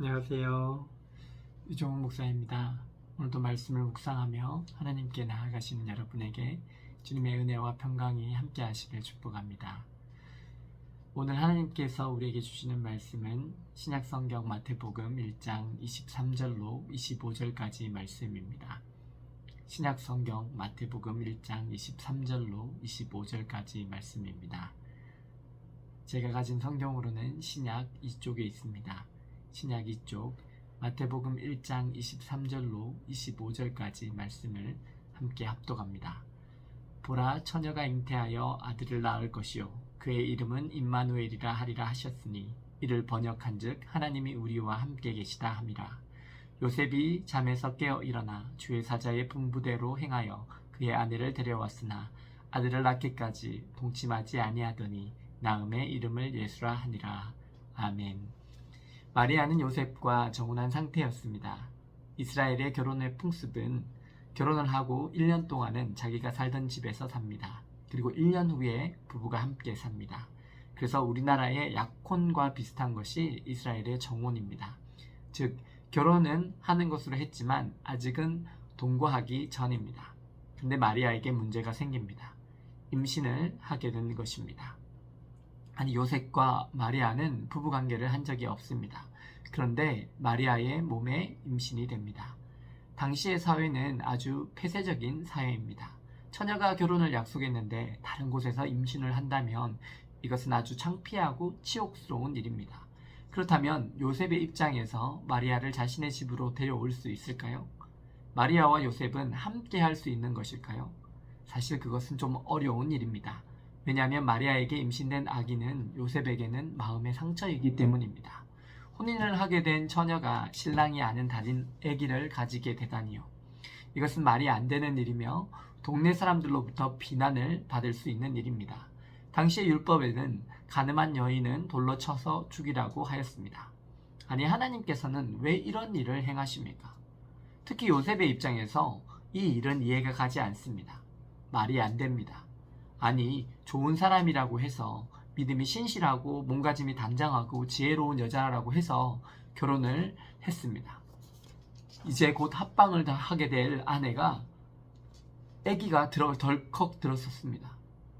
안녕하세요. 유종훈 목사입니다. 오늘도 말씀을 묵상하며 하나님께 나아가시는 여러분에게 주님의 은혜와 평강이 함께 하시길 축복합니다. 오늘 하나님께서 우리에게 주시는 말씀은 신약성경 마태복음 1장 23절로 25절까지 말씀입니다. 신약성경 마태복음 1장 23절로 25절까지 말씀입니다. 제가 가진 성경으로는 신약 2쪽에 있습니다. 신약 2쪽 마태복음 1장 23절로 25절까지 말씀을 함께 합독합니다. 보라, 처녀가 잉태하여 아들을 낳을 것이요 그의 이름은 임마누엘이라 하리라 하셨으니 이를 번역한즉 하나님이 우리와 함께 계시다 함이라. 요셉이 잠에서 깨어 일어나 주의 사자의 분부대로 행하여 그의 아내를 데려왔으나 아들을 낳기까지 동침하지 아니하더니 낳음의 이름을 예수라 하니라. 아멘. 마리아는 요셉과 정혼한 상태였습니다. 이스라엘의 결혼의 풍습은 결혼을 하고 1년 동안은 자기가 살던 집에서 삽니다. 그리고 1년 후에 부부가 함께 삽니다. 그래서 우리나라의 약혼과 비슷한 것이 이스라엘의 정혼입니다. 즉 결혼은 하는 것으로 했지만 아직은 동거하기 전입니다. 근데 마리아에게 문제가 생깁니다. 임신을 하게 된 것입니다. 아니, 요셉과 마리아는 부부관계를 한 적이 없습니다. 그런데 마리아의 몸에 임신이 됩니다. 당시의 사회는 아주 폐쇄적인 사회입니다. 처녀가 결혼을 약속했는데 다른 곳에서 임신을 한다면 이것은 아주 창피하고 치욕스러운 일입니다. 그렇다면 요셉의 입장에서 마리아를 자신의 집으로 데려올 수 있을까요? 마리아와 요셉은 함께 할 수 있는 것일까요? 사실 그것은 좀 어려운 일입니다. 왜냐하면 마리아에게 임신된 아기는 요셉에게는 마음의 상처이기 때문입니다. 혼인을 하게 된 처녀가 신랑이 아는 다른 아기를 가지게 되다니요. 이것은 말이 안 되는 일이며 동네 사람들로부터 비난을 받을 수 있는 일입니다. 당시의 율법에는 가늠한 여인은 돌로 쳐서 죽이라고 하였습니다. 아니, 하나님께서는 왜 이런 일을 행하십니까? 특히 요셉의 입장에서 이 일은 이해가 가지 않습니다. 말이 안 됩니다. 아니, 좋은 사람이라고 해서 믿음이 신실하고 몸가짐이 단장하고 지혜로운 여자라고 해서 결혼을 했습니다. 이제 곧 합방을 다 하게 될 아내가 아기가 덜컥 들었었습니다.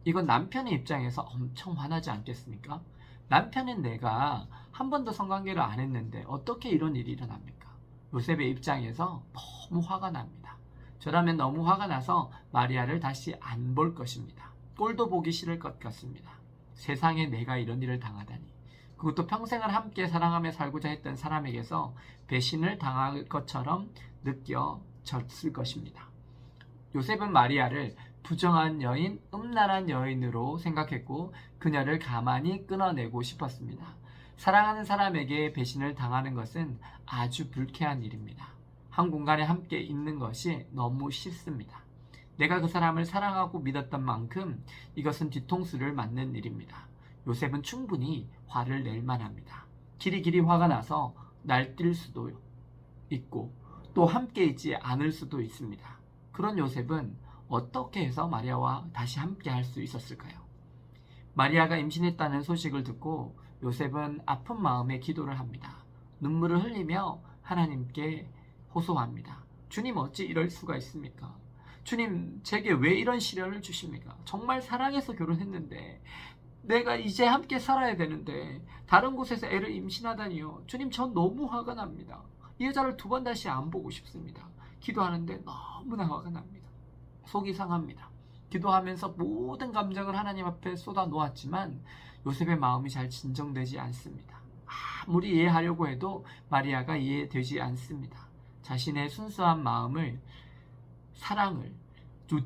이건 남편의 입장에서 엄청 화나지 않겠습니까? 남편인 내가 한 번도 성관계를 안 했는데 어떻게 이런 일이 일어납니까? 요셉의 입장에서 너무 화가 납니다. 저라면 너무 화가 나서 마리아를 다시 안 볼 것입니다. 꼴도 보기 싫을 것 같습니다. 세상에 내가 이런 일을 당하다니. 그것도 평생을 함께 사랑하며 살고자 했던 사람에게서 배신을 당할 것처럼 느껴졌을 것입니다. 요셉은 마리아를 부정한 여인, 음란한 여인으로 생각했고 그녀를 가만히 끊어내고 싶었습니다. 사랑하는 사람에게 배신을 당하는 것은 아주 불쾌한 일입니다. 한 공간에 함께 있는 것이 너무 싫습니다. 내가 그 사람을 사랑하고 믿었던 만큼 이것은 뒤통수를 맞는 일입니다. 요셉은 충분히 화를 낼 만합니다. 길이 화가 나서 날뛸 수도 있고 또 함께 있지 않을 수도 있습니다. 그런 요셉은 어떻게 해서 마리아와 다시 함께 할 수 있었을까요? 마리아가 임신했다는 소식을 듣고 요셉은 아픈 마음에 기도를 합니다. 눈물을 흘리며 하나님께 호소합니다. 주님, 어찌 이럴 수가 있습니까? 주님, 제게 왜 이런 시련을 주십니까? 정말 사랑해서 결혼했는데 내가 이제 함께 살아야 되는데 다른 곳에서 애를 임신하다니요. 주님, 전 너무 화가 납니다. 이 여자를 두 번 다시 안 보고 싶습니다. 기도하는데 너무나 화가 납니다. 속이 상합니다. 기도하면서 모든 감정을 하나님 앞에 쏟아 놓았지만 요셉의 마음이 잘 진정되지 않습니다. 아무리 이해하려고 해도 마리아가 이해되지 않습니다. 자신의 순수한 마음을, 사랑을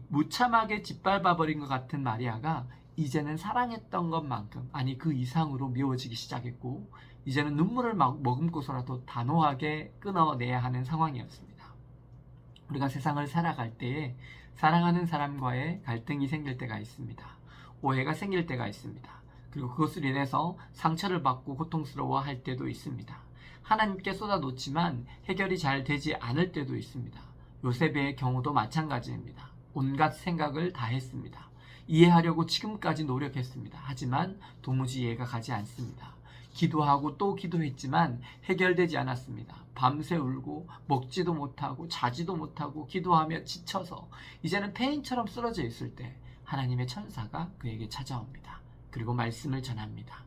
무참하게 짓밟아버린 것 같은 마리아가 이제는 사랑했던 것만큼, 아니 그 이상으로 미워지기 시작했고 이제는 눈물을 머금고서라도 단호하게 끊어내야 하는 상황이었습니다. 우리가 세상을 살아갈 때에 사랑하는 사람과의 갈등이 생길 때가 있습니다. 오해가 생길 때가 있습니다. 그리고 그것으로 인해서 상처를 받고 고통스러워할 때도 있습니다. 하나님께 쏟아놓지만 해결이 잘 되지 않을 때도 있습니다. 요셉의 경우도 마찬가지입니다. 온갖 생각을 다 했습니다. 이해하려고 지금까지 노력했습니다. 하지만 도무지 이해가 가지 않습니다. 기도하고 또 기도했지만 해결되지 않았습니다. 밤새 울고 먹지도 못하고 자지도 못하고 기도하며 지쳐서 이제는 폐인처럼 쓰러져 있을 때 하나님의 천사가 그에게 찾아옵니다. 그리고 말씀을 전합니다.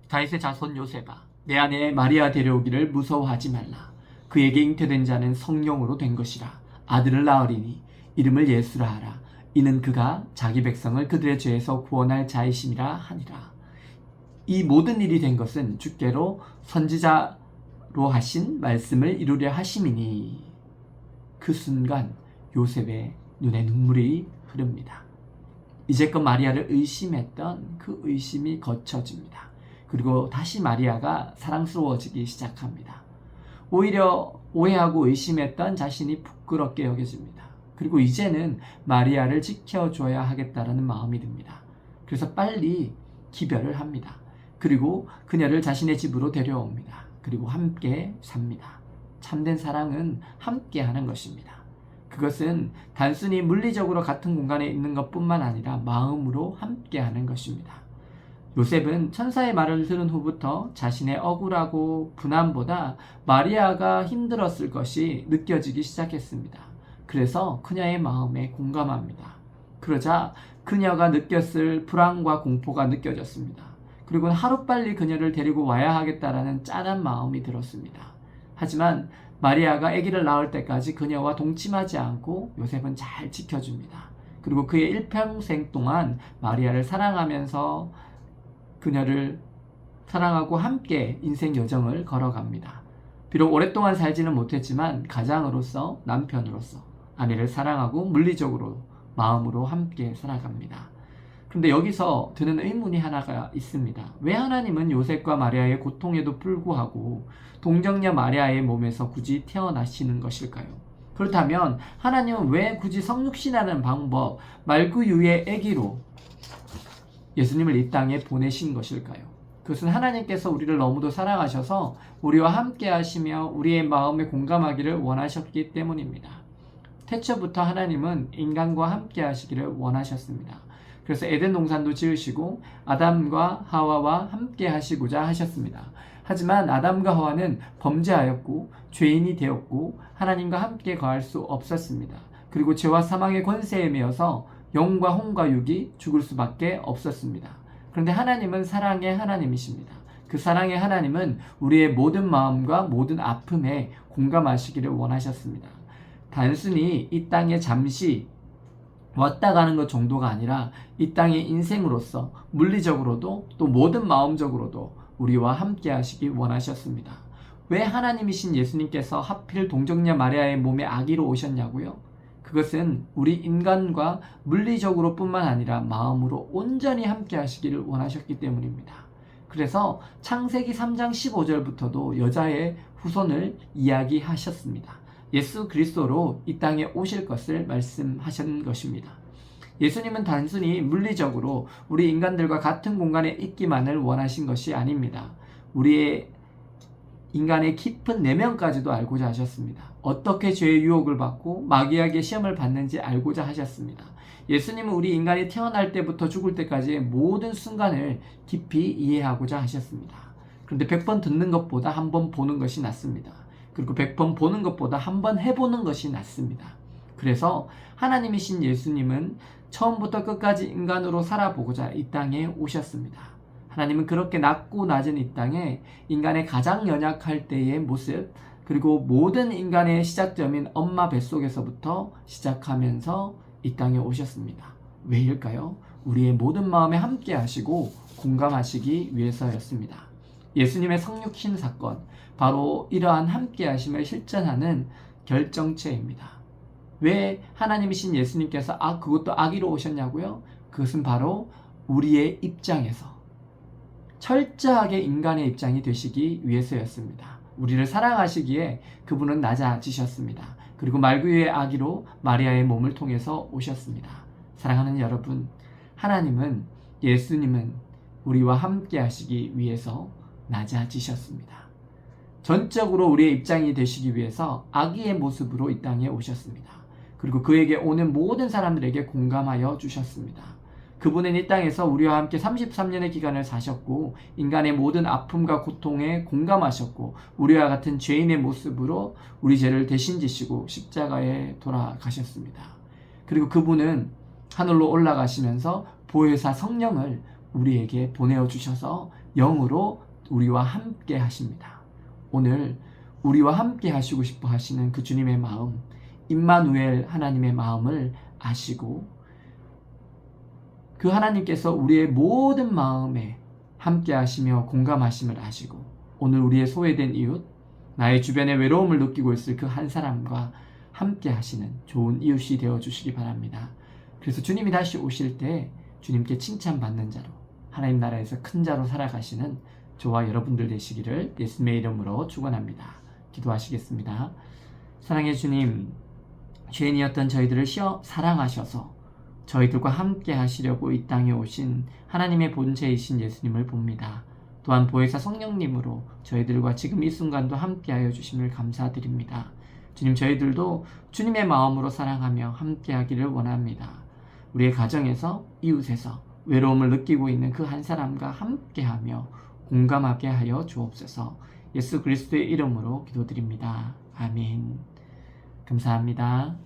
다윗의 자손 요셉아, 내 아내 마리아 데려오기를 무서워하지 말라. 그에게 잉태된 자는 성령으로 된 것이라. 아들을 낳으리니 이름을 예수라 하라. 이는 그가 자기 백성을 그들의 죄에서 구원할 자이심이라 하니라. 이 모든 일이 된 것은 주께로 선지자로 하신 말씀을 이루려 하심이니. 그 순간 요셉의 눈에 눈물이 흐릅니다. 이제껏 마리아를 의심했던 그 의심이 거쳐집니다. 그리고 다시 마리아가 사랑스러워지기 시작합니다. 오히려 오해하고 의심했던 자신이 부끄럽게 여겨집니다. 그리고 이제는 마리아를 지켜줘야 하겠다라는 마음이 듭니다. 그래서 빨리 기별을 합니다. 그리고 그녀를 자신의 집으로 데려옵니다. 그리고 함께 삽니다. 참된 사랑은 함께 하는 것입니다. 그것은 단순히 물리적으로 같은 공간에 있는 것뿐만 아니라 마음으로 함께 하는 것입니다. 요셉은 천사의 말을 들은 후부터 자신의 억울하고 분함보다 마리아가 힘들었을 것이 느껴지기 시작했습니다. 그래서 그녀의 마음에 공감합니다. 그러자 그녀가 느꼈을 불안과 공포가 느껴졌습니다. 그리고 하루빨리 그녀를 데리고 와야 하겠다라는 짠한 마음이 들었습니다. 하지만 마리아가 아기를 낳을 때까지 그녀와 동침하지 않고 요셉은 잘 지켜줍니다. 그리고 그의 일평생 동안 마리아를 사랑하면서 그녀를 사랑하고 함께 인생 여정을 걸어갑니다. 비록 오랫동안 살지는 못했지만 가장으로서, 남편으로서 아내를 사랑하고 물리적으로 마음으로 함께 살아갑니다. 그런데 여기서 드는 의문이 하나가 있습니다. 왜 하나님은 요셉과 마리아의 고통에도 불구하고 동정녀 마리아의 몸에서 굳이 태어나시는 것일까요? 그렇다면 하나님은 왜 굳이 성육신하는 방법 말구 유의 아기로 예수님을 이 땅에 보내신 것일까요? 그것은 하나님께서 우리를 너무도 사랑하셔서 우리와 함께 하시며 우리의 마음에 공감하기를 원하셨기 때문입니다. 태초부터 하나님은 인간과 함께 하시기를 원하셨습니다. 그래서 에덴 동산도 지으시고 아담과 하와와 함께 하시고자 하셨습니다. 하지만 아담과 하와는 범죄하였고 죄인이 되었고 하나님과 함께 거할 수 없었습니다. 그리고 죄와 사망의 권세에 매여서 영과 혼과 육이 죽을 수밖에 없었습니다. 그런데 하나님은 사랑의 하나님이십니다. 그 사랑의 하나님은 우리의 모든 마음과 모든 아픔에 공감하시기를 원하셨습니다. 단순히 이 땅에 잠시 왔다 가는 것 정도가 아니라 이 땅의 인생으로서 물리적으로도 또 모든 마음적으로도 우리와 함께 하시기 원하셨습니다. 왜 하나님이신 예수님께서 하필 동정녀 마리아의 몸에 아기로 오셨냐고요? 그것은 우리 인간과 물리적으로 뿐만 아니라 마음으로 온전히 함께 하시기를 원하셨기 때문입니다. 그래서 창세기 3장 15절부터도 여자의 후손을 이야기하셨습니다. 예수 그리스도로 이 땅에 오실 것을 말씀하신 것입니다. 예수님은 단순히 물리적으로 우리 인간들과 같은 공간에 있기만을 원하신 것이 아닙니다. 우리의 인간의 깊은 내면까지도 알고자 하셨습니다. 어떻게 죄의 유혹을 받고 마귀에게 시험을 받는지 알고자 하셨습니다. 예수님은 우리 인간이 태어날 때부터 죽을 때까지의 모든 순간을 깊이 이해하고자 하셨습니다. 그런데 100번 듣는 것보다 한 번 보는 것이 낫습니다. 그리고 100번 보는 것보다 한 번 해보는 것이 낫습니다. 그래서 하나님이신 예수님은 처음부터 끝까지 인간으로 살아보고자 이 땅에 오셨습니다. 하나님은 그렇게 낮고 낮은 이 땅에 인간의 가장 연약할 때의 모습, 그리고 모든 인간의 시작점인 엄마 뱃속에서부터 시작하면서 이 땅에 오셨습니다. 왜일까요? 우리의 모든 마음에 함께 하시고 공감하시기 위해서였습니다. 예수님의 성육신 사건, 바로 이러한 함께 하심을 실천하는 결정체입니다. 왜 하나님이신 예수님께서 그것도 아기로 오셨냐고요? 그것은 바로 우리의 입장에서 철저하게 인간의 입장이 되시기 위해서였습니다. 우리를 사랑하시기에 그분은 낮아지셨습니다. 그리고 말구유의 아기로 마리아의 몸을 통해서 오셨습니다. 사랑하는 여러분, 하나님은, 예수님은 우리와 함께 하시기 위해서 낮아지셨습니다. 전적으로 우리의 입장이 되시기 위해서 아기의 모습으로 이 땅에 오셨습니다. 그리고 그에게 오는 모든 사람들에게 공감하여 주셨습니다. 그분은 이 땅에서 우리와 함께 33년의 기간을 사셨고 인간의 모든 아픔과 고통에 공감하셨고 우리와 같은 죄인의 모습으로 우리 죄를 대신 지시고 십자가에 돌아가셨습니다. 그리고 그분은 하늘로 올라가시면서 보혜사 성령을 우리에게 보내주셔서 영으로 우리와 함께 하십니다. 오늘 우리와 함께 하시고 싶어 하시는 그 주님의 마음, 임마누엘 하나님의 마음을 아시고 그 하나님께서 우리의 모든 마음에 함께 하시며 공감하심을 아시고 오늘 우리의 소외된 이웃, 나의 주변에 외로움을 느끼고 있을 그 한 사람과 함께 하시는 좋은 이웃이 되어 주시기 바랍니다. 그래서 주님이 다시 오실 때 주님께 칭찬받는 자로 하나님 나라에서 큰 자로 살아가시는 저와 여러분들 되시기를 예수님의 이름으로 축원합니다. 기도하시겠습니다. 사랑의 주님, 죄인이었던 저희들을 사랑하셔서 저희들과 함께 하시려고 이 땅에 오신 하나님의 본체이신 예수님을 봅니다. 또한 보혜사 성령님으로 저희들과 지금 이 순간도 함께하여 주심을 감사드립니다. 주님, 저희들도 주님의 마음으로 사랑하며 함께하기를 원합니다. 우리의 가정에서, 이웃에서 외로움을 느끼고 있는 그 한 사람과 함께하며 공감하게 하여 주옵소서. 예수 그리스도의 이름으로 기도드립니다. 아멘. 감사합니다.